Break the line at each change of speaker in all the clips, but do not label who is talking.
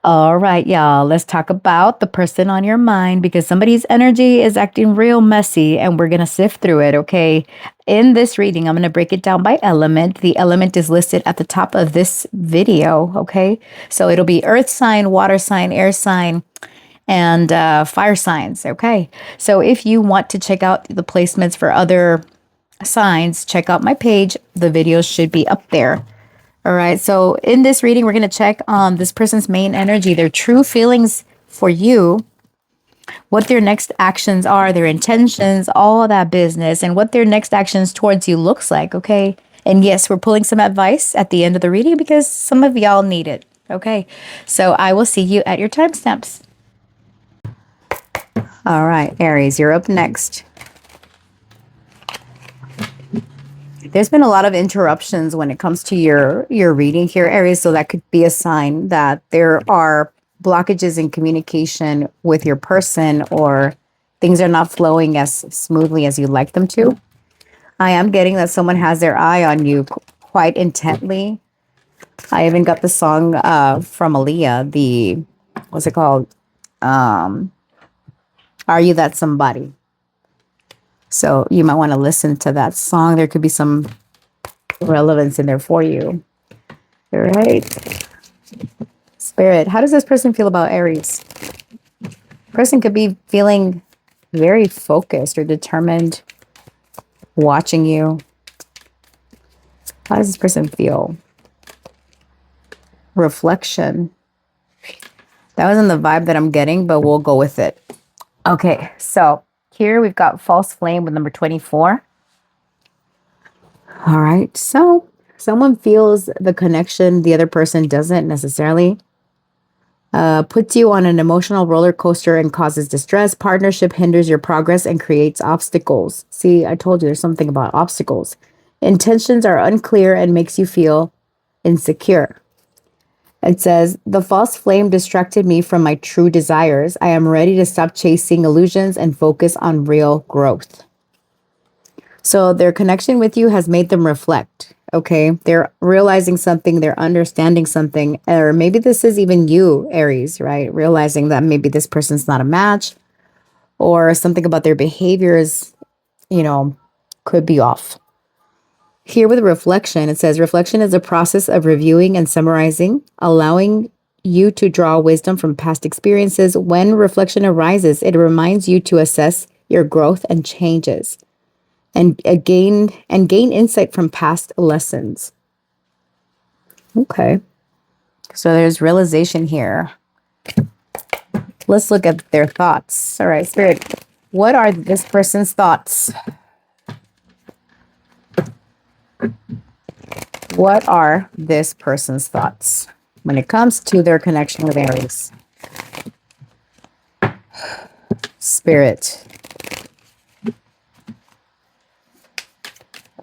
All right, y'all, let's talk about the person on your mind because somebody's energy is acting real messy and we're going to sift through it, okay? In this reading, I'm going to break it down by element. The element is listed at the top of this video, okay? So it'll be earth sign, water sign, air sign, and fire signs, okay? So if you want to check out the placements for other signs, check out my page. The videos should be up there. All right. So in this reading, we're going to check on this person's main energy, their true feelings for you, what their next actions are, their intentions, all that business, and what their next actions towards you looks like. Okay. And yes, we're pulling some advice at the end of the reading because some of y'all need it. Okay. So I will see you at your timestamps. All right, Aries, you're up next. There's been a lot of interruptions when it comes to your reading here, Aries, so that could be a sign that there are blockages in communication with your person or things are not flowing as smoothly as you'd like them to. I am getting that someone has their eye on you quite intently. I even got the song from Aaliyah, what's it called? Are You That Somebody? So you might want to listen to that song. There could be some relevance in there for you. All right. Spirit, how does this person feel about Aries? Person could be feeling very focused or determined, watching you. How does this person feel? Reflection. That wasn't the vibe that I'm getting, but we'll go with it. Okay, so here we've got false flame with number 24. All right, so someone feels the connection the other person doesn't necessarily. Puts you on an emotional roller coaster and causes distress. Partnership hinders your progress and creates obstacles. See, I told you there's something about obstacles. Intentions are unclear and makes you feel insecure. It says, the false flame distracted me from my true desires. I am ready to stop chasing illusions and focus on real growth. So their connection with you has made them reflect. Okay, they're realizing something, they're understanding something, or maybe this is even you, Aries, right? Realizing that maybe this person's not a match or something about their behaviors, could be off. Here with reflection, it says reflection is a process of reviewing and summarizing, allowing you to draw wisdom from past experiences. When reflection arises, it reminds you to assess your growth and changes and gain insight from past lessons. Okay. So there's realization here. Let's look at their thoughts. All right, Spirit, what are this person's thoughts? What are this person's thoughts when it comes to their connection with Aries? Spirit,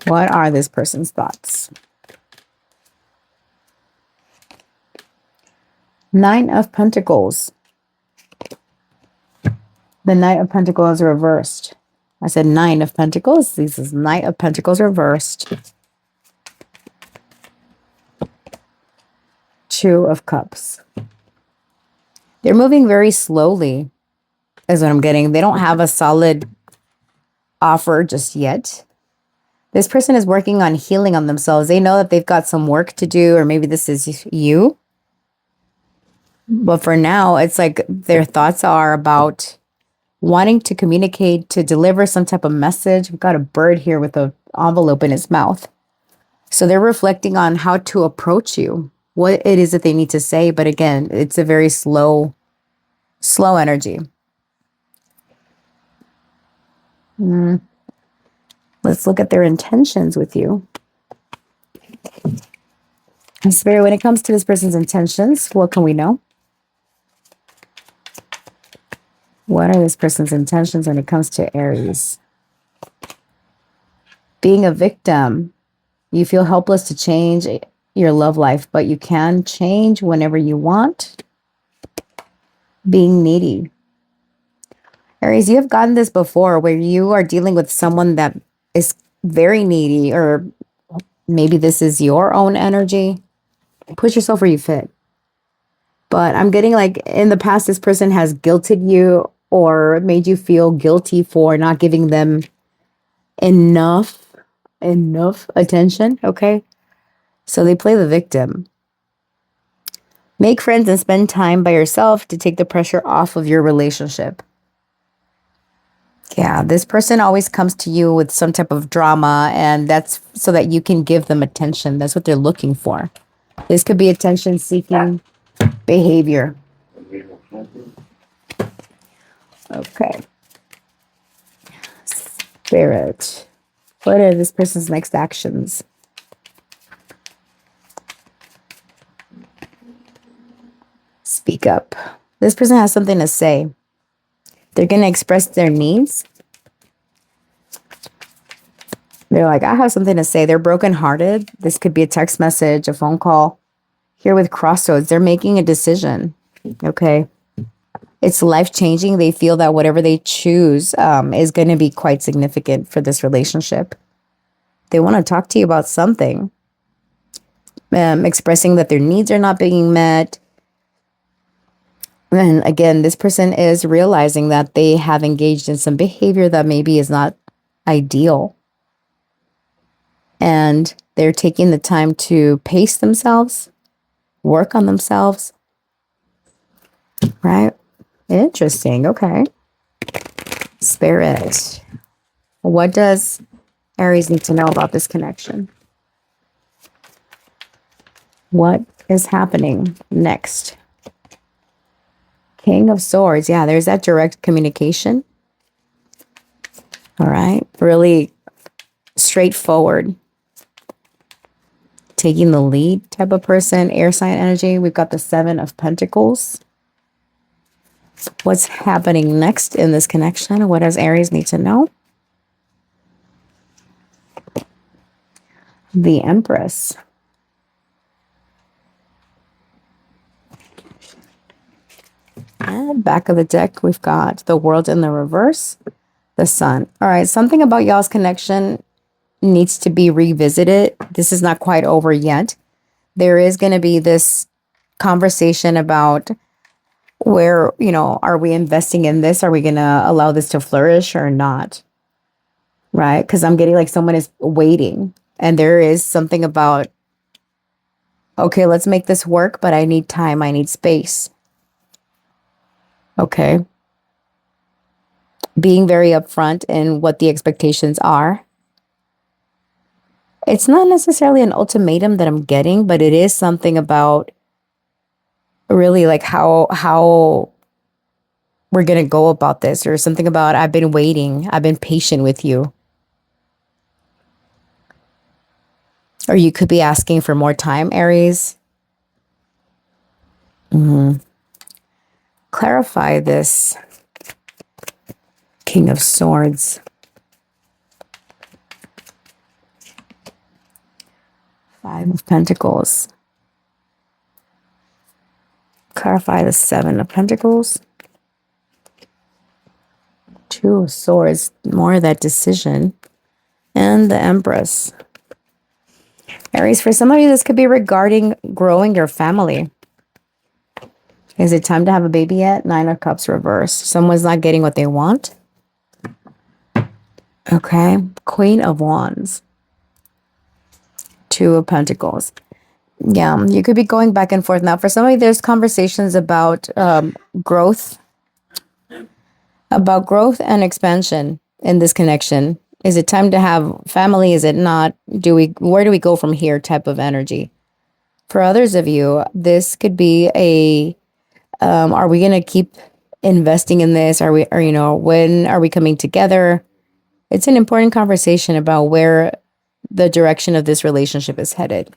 what are this person's thoughts? Nine of Pentacles. The Knight of Pentacles reversed. I said Nine of Pentacles. This is Knight of Pentacles reversed. Two of Cups. They're moving very slowly, is what I'm getting. They don't have a solid offer just yet. This person is working on healing on themselves. They know that they've got some work to do, or maybe this is you. But for now, it's like their thoughts are about wanting to communicate, to deliver some type of message. We've got a bird here with an envelope in his mouth. So they're reflecting on how to approach you, what it is that they need to say. But again, it's a very slow energy. Let's look at their intentions with you. Spirit, when it comes to this person's intentions, what can we know? What are this person's intentions when it comes to Aries? Being a victim. You feel helpless to change your love life, but you can change whenever you want. Being needy. Aries, you have gotten this before where you are dealing with someone that is very needy, or maybe this is your own energy. Put yourself where you fit. But I'm getting like in the past, this person has guilted you or made you feel guilty for not giving them enough attention. Okay. So they play the victim. Make friends and spend time by yourself to take the pressure off of your relationship. Yeah, this person always comes to you with some type of drama, and that's so that you can give them attention. That's what they're looking for. This could be attention seeking behavior. Okay. Spirit. What are this person's next actions? Speak up. This person has something to say. They're going to express their needs. They're like, I have something to say. They're brokenhearted. This could be a text message, a phone call. Here with crossroads, they're making a decision. Okay. It's life-changing. They feel that whatever they choose is going to be quite significant for this relationship. They want to talk to you about something. Expressing that their needs are not being met. And again, this person is realizing that they have engaged in some behavior that maybe is not ideal. And they're taking the time to pace themselves, work on themselves. Right? Interesting. Okay. Spirit. What does Aries need to know about this connection? What is happening next? King of Swords. Yeah, there's that direct communication. All right. Really straightforward. Taking the lead type of person. Air sign energy. We've got the Seven of Pentacles. What's happening next in this connection? What does Aries need to know? The Empress. And back of the deck, we've got the World in the reverse, the Sun. All right, something about y'all's connection needs to be revisited. This is not quite over yet. There is going to be this conversation about where, are we investing in this? Are we going to allow this to flourish or not? Right? Because I'm getting like someone is waiting, and there is something about, okay, let's make this work, but I need time. I need space. Okay. Being very upfront in what the expectations are. It's not necessarily an ultimatum that I'm getting, but it is something about really like how we're going to go about this, or something about I've been waiting. I've been patient with you. Or you could be asking for more time, Aries. Clarify this. King of Swords. Five of Pentacles. Clarify the Seven of Pentacles. Two of Swords. More of that decision. And the Empress. Aries, for some of you, this could be regarding growing your family. Is it time to have a baby yet? Nine of Cups reverse. Someone's not getting what they want. Okay. Queen of Wands. Two of Pentacles. Yeah, you could be going back and forth. Now, for some of you, there's conversations about growth and expansion in this connection. Is it time to have family? Is it not? Where do we go from here type of energy? For others of you, this could be a, are we going to keep investing in this? When are we coming together? It's an important conversation about where the direction of this relationship is headed,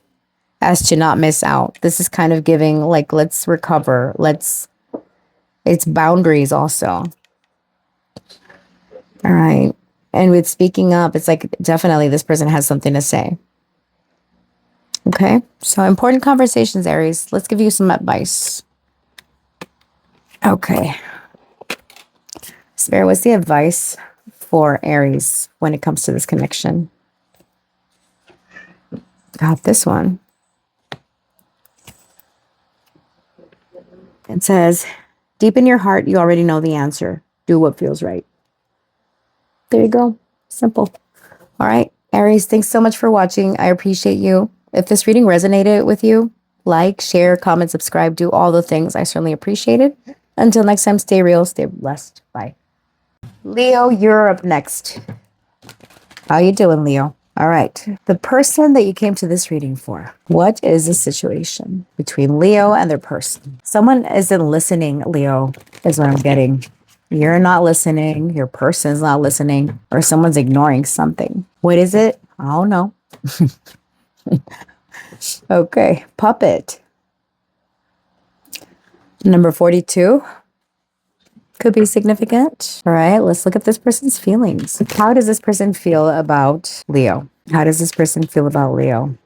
as to not miss out. This is kind of giving like, let's recover. It's boundaries also. All right. And with speaking up, it's like definitely this person has something to say. Okay. So important conversations, Aries. Let's give you some advice. Okay. Spirit, what's the advice for Aries when it comes to this connection? Got this one. It says, deep in your heart, you already know the answer. Do what feels right. There you go. Simple. All right, Aries, thanks so much for watching. I appreciate you. If this reading resonated with you, like, share, comment, subscribe, do all the things. I certainly appreciate it. Until next time, stay real, stay blessed. Bye. Leo, you're up next. How you doing, Leo? All right. The person that you came to this reading for, what is the situation between Leo and their person? Someone isn't listening, Leo, is what I'm getting. You're not listening, your person's not listening, or someone's ignoring something. What is it? I don't know. Okay, puppet. Number 42 could be significant. All right, let's look at this person's feelings. How does this person feel about Leo? How does this person feel about Leo?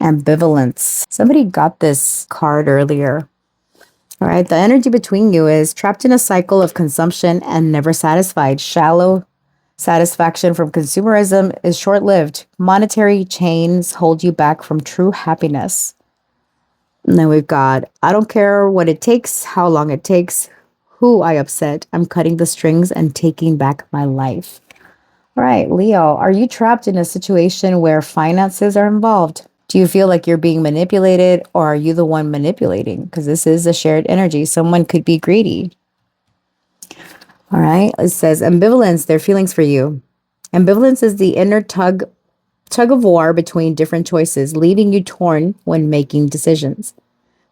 Ambivalence. Somebody got this card earlier. All right, the energy between you is trapped in a cycle of consumption and never satisfied. Shallow satisfaction from consumerism is short-lived. Monetary chains hold you back from true happiness. And then we've got, I don't care what it takes, how long it takes, who I upset. I'm cutting the strings and taking back my life. All right, Leo, are you trapped in a situation where finances are involved? Do you feel like you're being manipulated, or are you the one manipulating? Because this is a shared energy. Someone could be greedy. All right, it says ambivalence, their feelings for you. Ambivalence is the inner tug of war between different choices, leaving you torn when making decisions.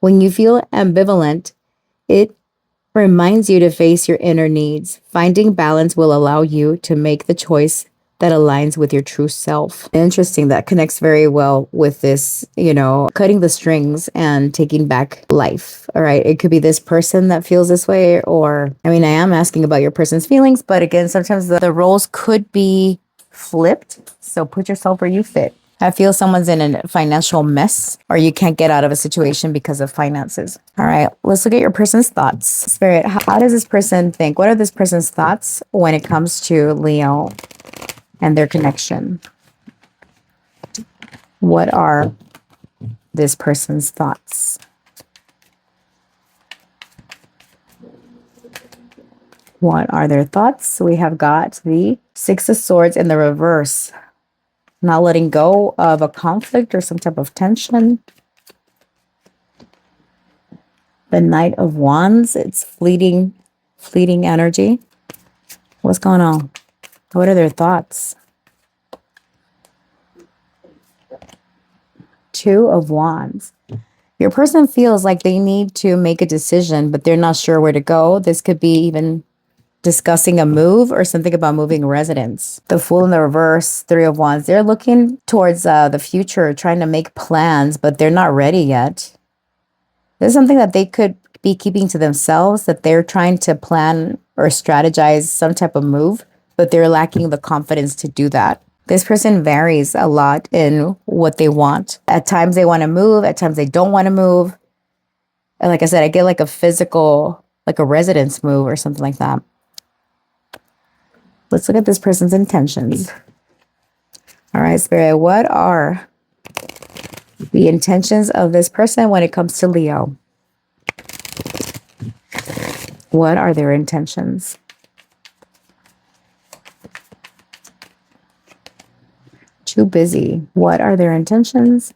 When you feel ambivalent, it reminds you to face your inner needs. Finding balance will allow you to make the choice that aligns with your true self. Interesting. That connects very well with this, cutting the strings and taking back life. All right. It could be this person that feels this way, or, I am asking about your person's feelings, but again, sometimes the roles could be flipped. So put yourself where you fit. I feel someone's in a financial mess, or you can't get out of a situation because of finances. All right, let's look at your person's thoughts. Spirit, how does this person think? What are this person's thoughts when it comes to Leo and their connection? What are this person's thoughts? What are their thoughts? We have got the Six of Swords in the reverse. Not letting go of a conflict or some type of tension. The Knight of Wands, it's fleeting energy. What's going on? What are their thoughts? Two of Wands. Your person feels like they need to make a decision, but they're not sure where to go. This could be even discussing a move or something about moving residence. The Fool in the reverse, Three of Wands. They're looking towards the future, trying to make plans, but they're not ready yet. There's something that they could be keeping to themselves, that they're trying to plan or strategize some type of move, but they're lacking the confidence to do that. This person varies a lot in what they want. At times they want to move, at times they don't want to move. And like I said, I get like a physical, like a residence move or something like that. Let's look at this person's intentions. All right, Spirit, what are the intentions of this person when it comes to Leo? What are their intentions? Too busy. What are their intentions?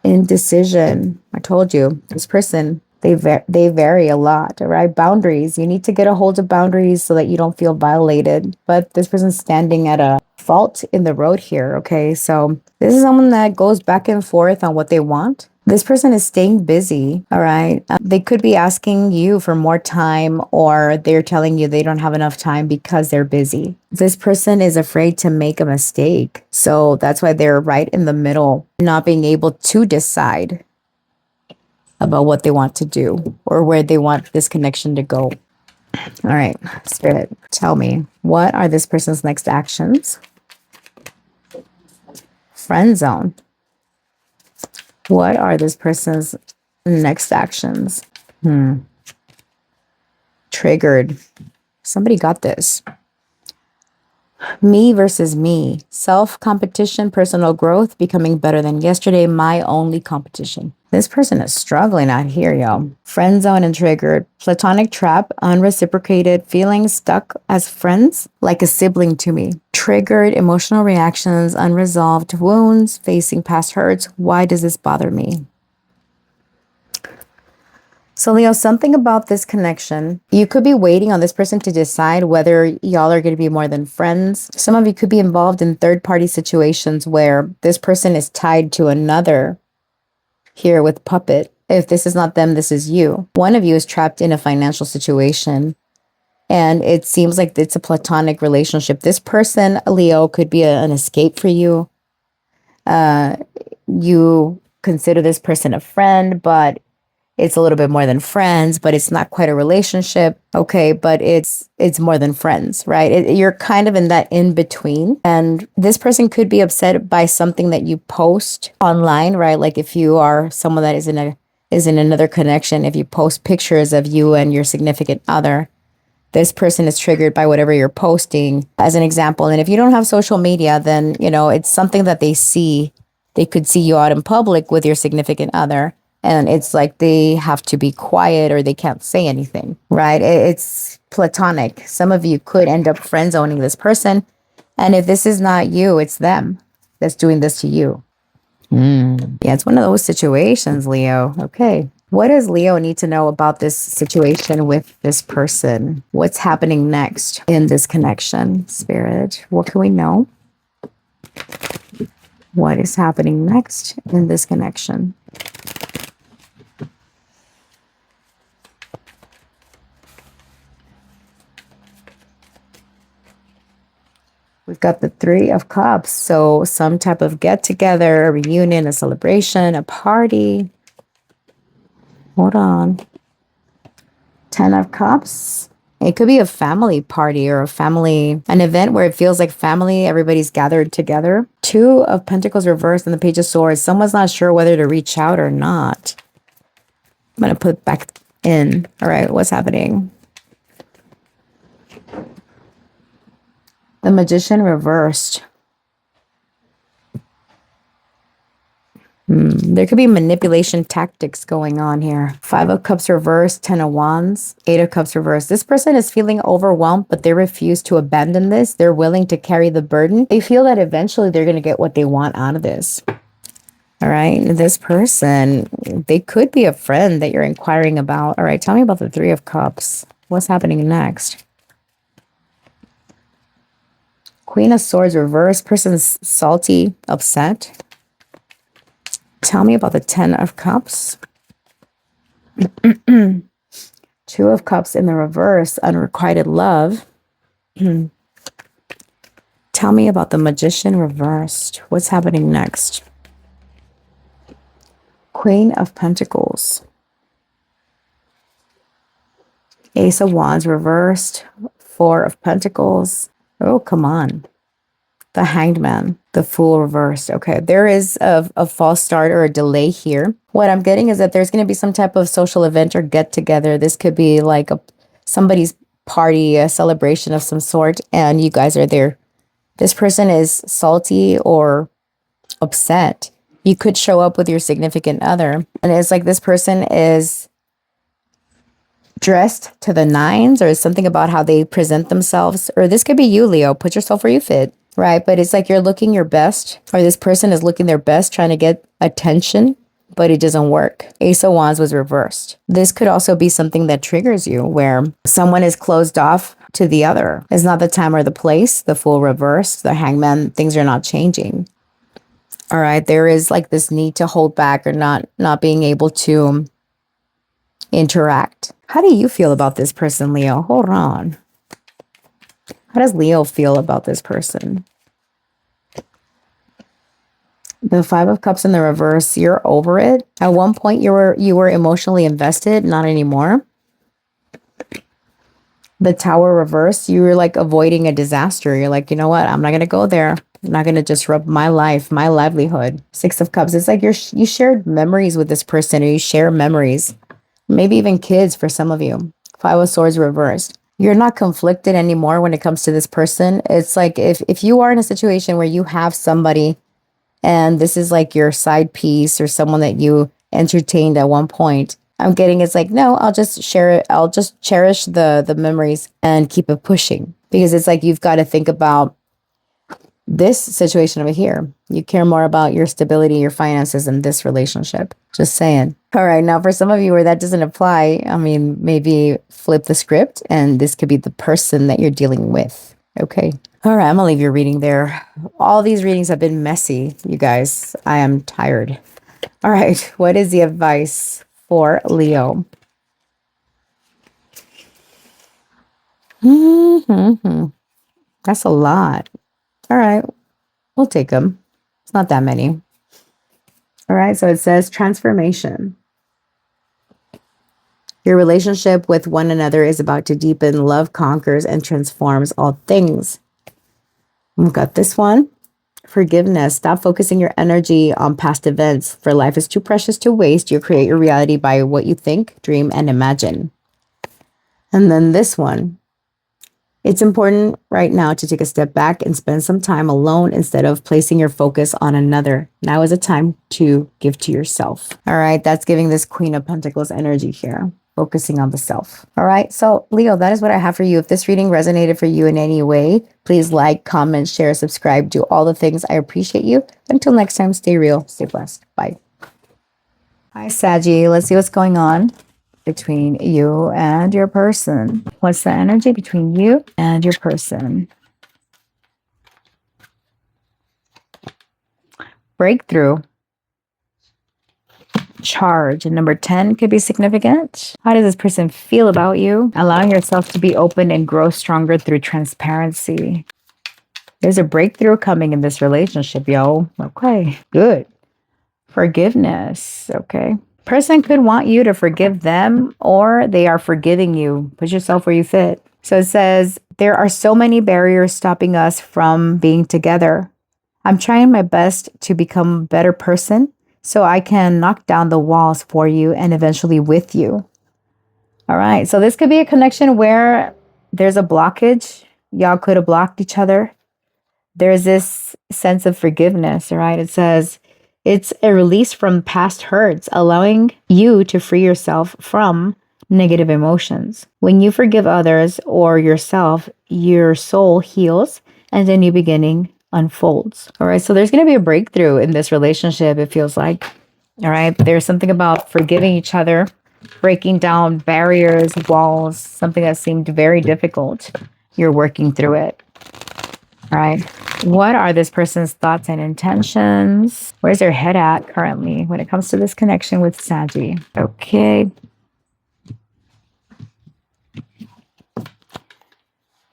Indecision. I told you, this person, they vary a lot, all right? Boundaries. You need to get a hold of boundaries so that you don't feel violated. But this person's standing at a fault in the road here, okay? So this is someone that goes back and forth on what they want. This person is staying busy, all right? They could be asking you for more time, or they're telling you they don't have enough time because they're busy. This person is afraid to make a mistake. So that's why they're right in the middle, not being able to decide about what they want to do or where they want this connection to go. All right, Spirit, tell me, what are this person's next actions? Friend zone. What are this person's next actions? Triggered. Somebody got this. Me versus me. Self-competition, personal growth, becoming better than yesterday, my only competition. This person is struggling out here, yo. Friend zone and triggered. Platonic trap, unreciprocated, feeling stuck as friends, like a sibling to me. Triggered, emotional reactions, unresolved wounds, facing past hurts. Why does this bother me? So Leo, something about this connection, you could be waiting on this person to decide whether y'all are going to be more than friends. Some of you could be involved in third-party situations where this person is tied to another here with puppet. If this is not them, this is you. One of you is trapped in a financial situation and it seems like it's a platonic relationship. This person, Leo, could be an escape for you. You consider this person a friend, but it's a little bit more than friends, but it's not quite a relationship. Okay, but it's more than friends, right? You're kind of in that in between. And this person could be upset by something that you post online, right? Like if you are someone that is in another connection, if you post pictures of you and your significant other, this person is triggered by whatever you're posting as an example. And if you don't have social media, then, it's something that they see. They could see you out in public with your significant other. And it's like they have to be quiet or they can't say anything, right? It's platonic. Some of you could end up friend zoning this person. And if this is not you, it's them that's doing this to you. Yeah, it's one of those situations, Leo. Okay. What does Leo need to know about this situation with this person? What's happening next in this connection, Spirit? What can we know? What is happening next in this connection? We've got the Three of Cups. So some type of get together, a reunion, a celebration, a party. Hold on. 10 of Cups. It could be a family party or an event where it feels like family, everybody's gathered together. 2 of Pentacles reversed and the Page of Swords. Someone's not sure whether to reach out or not. I'm going to put it back in. All right, what's happening? The Magician reversed. There could be manipulation tactics going on here. 5 of Cups reversed, 10 of Wands, 8 of Cups reversed. This person is feeling overwhelmed, but they refuse to abandon this. They're willing to carry the burden. They feel that eventually they're going to get what they want out of this. All right, this person, they could be a friend that you're inquiring about. All right, tell me about the 3 of Cups. What's happening next? Queen of Swords reversed. Person's salty, upset. Tell me about the 10 of Cups. 2 of Cups in the reverse, unrequited love. Tell me about the Magician reversed. What's happening next? Queen of Pentacles. Ace of Wands reversed. 4 of Pentacles. Oh, come on. The Hanged Man, the Fool reversed. Okay, there is a false start or a delay here. What I'm getting is that there's going to be some type of social event or get together. This could be like somebody's party, a celebration of some sort, and you guys are there. This person is salty or upset. You could show up with your significant other, and it's like this person is dressed to the nines, or is something about how they present themselves. Or this could be you, Leo. Put yourself where you fit, right? But it's like you're looking your best, or this person is looking their best, trying to get attention, but it doesn't work. Ace of Wands was reversed. This could also be something that triggers you, where someone is closed off to the other. It's not the time or the place. The Fool reversed, the Hangman, things are not changing. All right, there is like this need to hold back or not being able to interact. How do you feel about this person, Leo? Hold on. How does Leo feel about this person? The 5 of Cups in the reverse, you're over it. At one point you were emotionally invested, not anymore. The Tower reverse, you were like avoiding a disaster. You're like, you know what? I'm not going to go there. I'm not going to disrupt my life, my livelihood. 6 of Cups, it's like you shared memories with this person, or you share memories. Maybe even kids for some of you. 5 of Swords reversed. You're not conflicted anymore when it comes to this person. It's like if you are in a situation where you have somebody and this is like your side piece or someone that you entertained at one point, I'm getting it's like, no, I'll just share it. I'll just cherish the memories and keep it pushing, because it's like you've got to think about this situation over here. You care more about your stability, your finances in this relationship. Just saying. All right. Now, for some of you where that doesn't apply, I mean, maybe flip the script and this could be the person that you're dealing with. Okay. All right. I'm going to leave your reading there. All these readings have been messy, you guys. I am tired. All right. What is the advice for Leo? That's a lot. All right. We'll take them. It's not that many. All right. So it says transformation. Your relationship with one another is about to deepen. Love conquers and transforms all things. We've got this one. Forgiveness. Stop focusing your energy on past events, for life is too precious to waste. You create your reality by what you think, dream, and imagine. And then this one. It's important right now to take a step back and spend some time alone instead of placing your focus on another. Now is a time to give to yourself. All right, that's giving this Queen of Pentacles energy here, focusing on the self. All right, so Leo, that is what I have for you. If this reading resonated for you in any way, please like, comment, share, subscribe, do all the things. I appreciate you. Until next time, stay real, stay blessed. Bye. Hi, Saggy. Let's see what's going on between you and your person. What's the energy between you and your person? Breakthrough. Charge. And number 10 could be significant. How does this person feel about you? Allowing yourself to be open and grow stronger through transparency. There's a breakthrough coming in this relationship, yo. Okay, good. Forgiveness. Okay. Person could want you to forgive them, or they are forgiving you. Put yourself where you fit. So it says, there are so many barriers stopping us from being together. I'm trying my best to become a better person so I can knock down the walls for you and eventually with you. All right. So this could be a connection where there's a blockage. Y'all could have blocked each other. There's this sense of forgiveness, all right? It says, it's a release from past hurts, allowing you to free yourself from negative emotions. When you forgive others or yourself, your soul heals and a new beginning unfolds. All right, so there's going to be a breakthrough in this relationship, it feels like. All right, there's something about forgiving each other, breaking down barriers, walls, something that seemed very difficult. You're working through it. All right. What are this person's thoughts and intentions? Where's their head at currently when it comes to this connection with Saggy? Okay.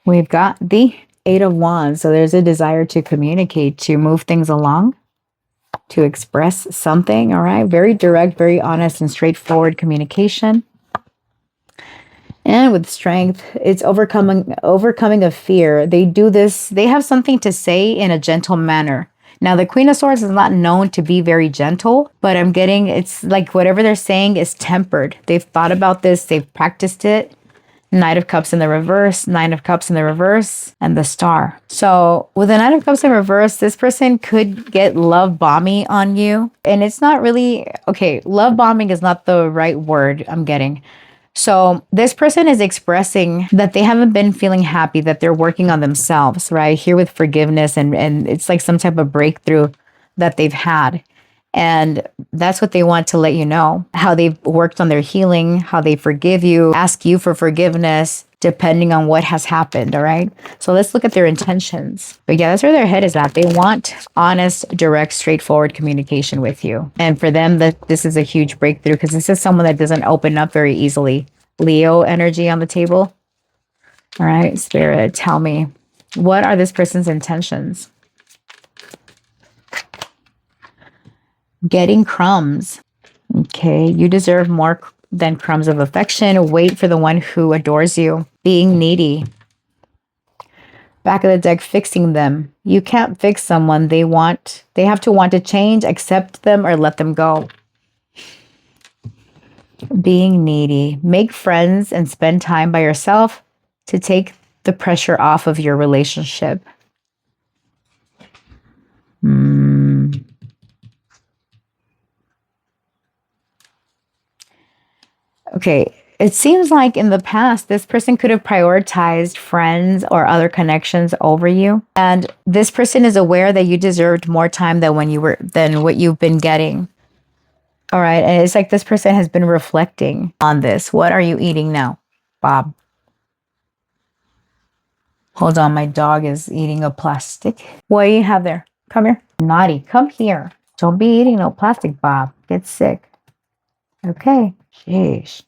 We've got the 8 of Wands. So there's a desire to communicate, to move things along, to express something. All right. Very direct, very honest and straightforward communication. And with strength, it's overcoming a fear. They do this, they have something to say in a gentle manner. Now, the Queen of Swords is not known to be very gentle, but I'm getting, it's like whatever they're saying is tempered. They've thought about this, they've practiced it. Knight of Cups in the reverse, Nine of Cups in the reverse, and the Star. So with the Knight of Cups in reverse, this person could get love bomby on you. And it's not really, okay, love bombing is not the right word I'm getting. So this person is expressing that they haven't been feeling happy, that they're working on themselves, right? Here with forgiveness and it's like some type of breakthrough that they've had. And that's what they want to let you know, how they've worked on their healing, how they forgive you, ask you for forgiveness, depending on what has happened, all right? So let's look at their intentions. But yeah, that's where their head is at. They want honest, direct, straightforward communication with you. And for them, this is a huge breakthrough because this is someone that doesn't open up very easily. Leo energy on the table. All right, Spirit, tell me, what are this person's intentions? Getting crumbs. Okay, you deserve more than crumbs of affection. Wait for the one who adores you. Being needy. Back of the deck, fixing them. You can't fix someone. They have to want to change, accept them, or let them go. Being needy. Make friends and spend time by yourself. to take the pressure off of your relationship. Okay, it seems like in the past, this person could have prioritized friends or other connections over you. And this person is aware that you deserved more time than what you've been getting. All right. And it's like this person has been reflecting on this. What are you eating now, Bob? Hold on. My dog is eating a plastic. What do you have there? Come here. Naughty. Come here. Don't be eating no plastic, Bob. Get sick. Okay. Sheesh.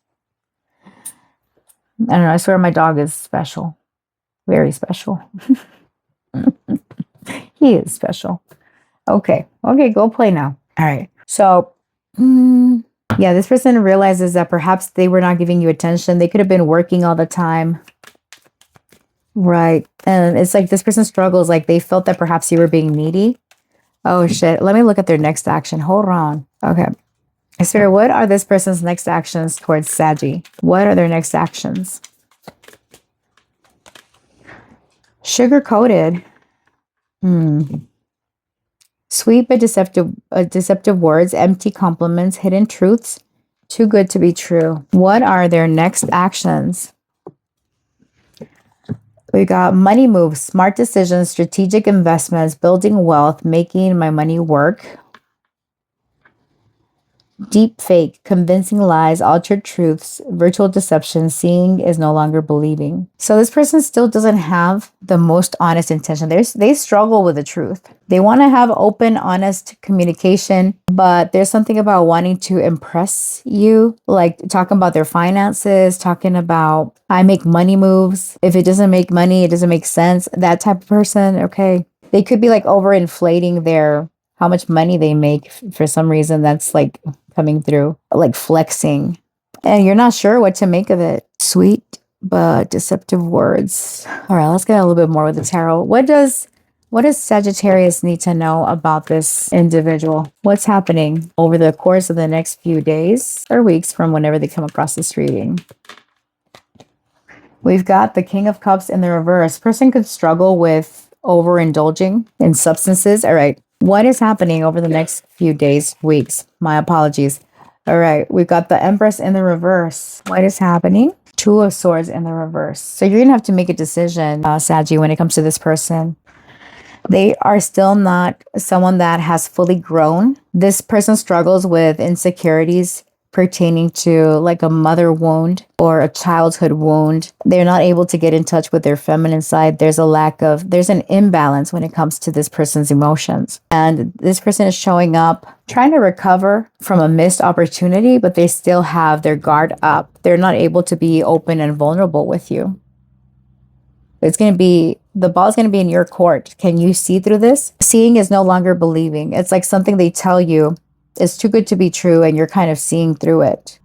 I don't know. I swear my dog is special. Very special. He is special. Okay. Okay. Go play now. All right. So, yeah, this person realizes that perhaps they were not giving you attention. They could have been working all the time. Right. And it's like this person struggles. Like they felt that perhaps you were being needy. Oh, shit. Let me look at their next action. Hold on. Okay. Spirit, what are this person's next actions towards Saggy? What are their next actions? Sugar-coated. Sweet but deceptive words, empty compliments, hidden truths, too good to be true. What are their next actions? We got money moves, smart decisions, strategic investments, building wealth, making my money work. Deep fake, convincing lies, altered truths, virtual deception, seeing is no longer believing. So this person still doesn't have the most honest intention. They struggle with the truth. They want to have open, honest communication, but there's something about wanting to impress you, like talking about their finances, talking about, I make money moves. If it doesn't make money, it doesn't make sense. That type of person, okay. They could be like overinflating how much money they make for some reason. That's like coming through, like flexing, and you're not sure what to make of it. Sweet but deceptive words. All right, let's get a little bit more with the tarot. What does Sagittarius need to know about this individual? What's happening over the course of the next few days or weeks from whenever they come across this reading? We've got the King of Cups in the reverse. Person could struggle with overindulging in substances. All right. What is happening over the next few days, weeks? My apologies. All right. We've got the Empress in the reverse. What is happening? Two of Swords in the reverse. So you're going to have to make a decision, Saggy, when it comes to this person. They are still not someone that has fully grown. This person struggles with insecurities pertaining to like a mother wound or a childhood wound. They're not able to get in touch with their feminine side. There's an imbalance when it comes to this person's emotions. And this person is showing up, trying to recover from a missed opportunity, but they still have their guard up. They're not able to be open and vulnerable with you. The ball is going to be in your court. Can you see through this? Seeing is no longer believing. It's like something they tell you is too good to be true, and you're kind of seeing through it.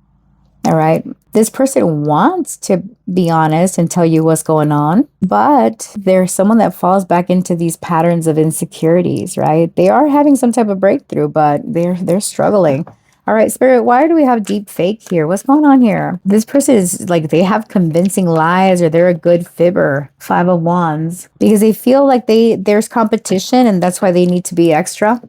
All right. This person wants to be honest and tell you what's going on, but there's someone that falls back into these patterns of insecurities, right? They are having some type of breakthrough, but they're struggling. All right, Spirit, why do we have deep fake here? What's going on here? This person is like, they have convincing lies, or they're a good fibber. Five of Wands, because they feel like there's competition, and that's why they need to be extra.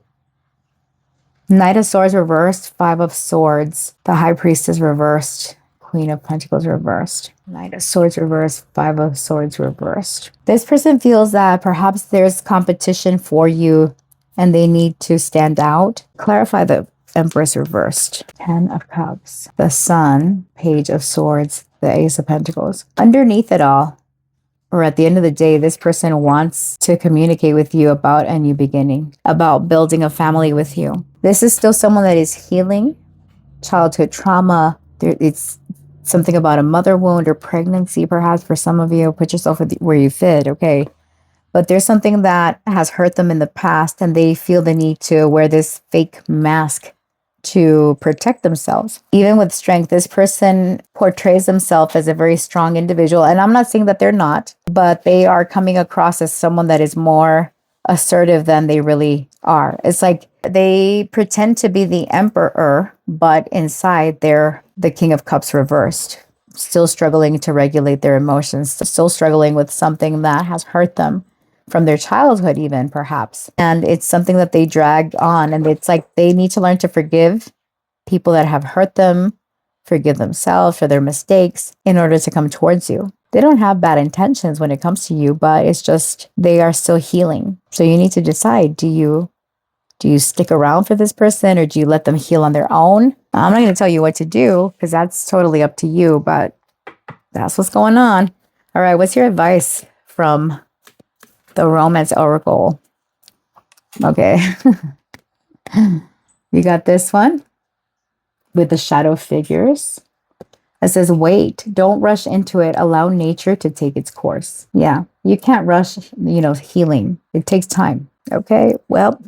Knight of Swords reversed, Five of Swords. The High Priestess reversed, Queen of Pentacles reversed. Knight of Swords reversed, Five of Swords reversed. This person feels that perhaps there's competition for you and they need to stand out. Clarify the Empress reversed. Ten of Cups. The Sun, Page of Swords, the Ace of Pentacles. Underneath it all, or at the end of the day, this person wants to communicate with you about a new beginning, about building a family with you. This is still someone that is healing childhood trauma. It's something about a mother wound or pregnancy, perhaps, for some of you. Put yourself where you fit, okay? But there's something that has hurt them in the past, and they feel the need to wear this fake mask to protect themselves. Even with strength, this person portrays themselves as a very strong individual. And I'm not saying that they're not, but they are coming across as someone that is more assertive than they really are. It's like they pretend to be the emperor, but inside they're the King of Cups reversed. still struggling to regulate their emotions, still struggling with something that has hurt them from their childhood even, perhaps. And it's something that they dragged on, and it's like they need to learn to forgive people that have hurt them, forgive themselves for their mistakes in order to come towards you. They don't have bad intentions when it comes to you, but it's just they are still healing. So you need to decide, do you stick around for this person, or do you let them heal on their own? I'm not going to tell you what to do because that's totally up to you, but that's what's going on. All right, what's your advice from the Romance Oracle? Okay. You got this one with the shadow figures. It says, wait, don't rush into it. Allow nature to take its course. Yeah, you can't rush, healing. It takes time. Okay, well,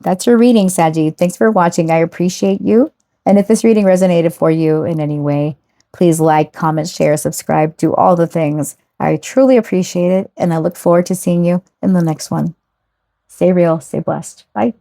that's your reading, Saggy. Thanks for watching. I appreciate you. And if this reading resonated for you in any way, please like, comment, share, subscribe, do all the things. I truly appreciate it. And I look forward to seeing you in the next one. Stay real, stay blessed. Bye.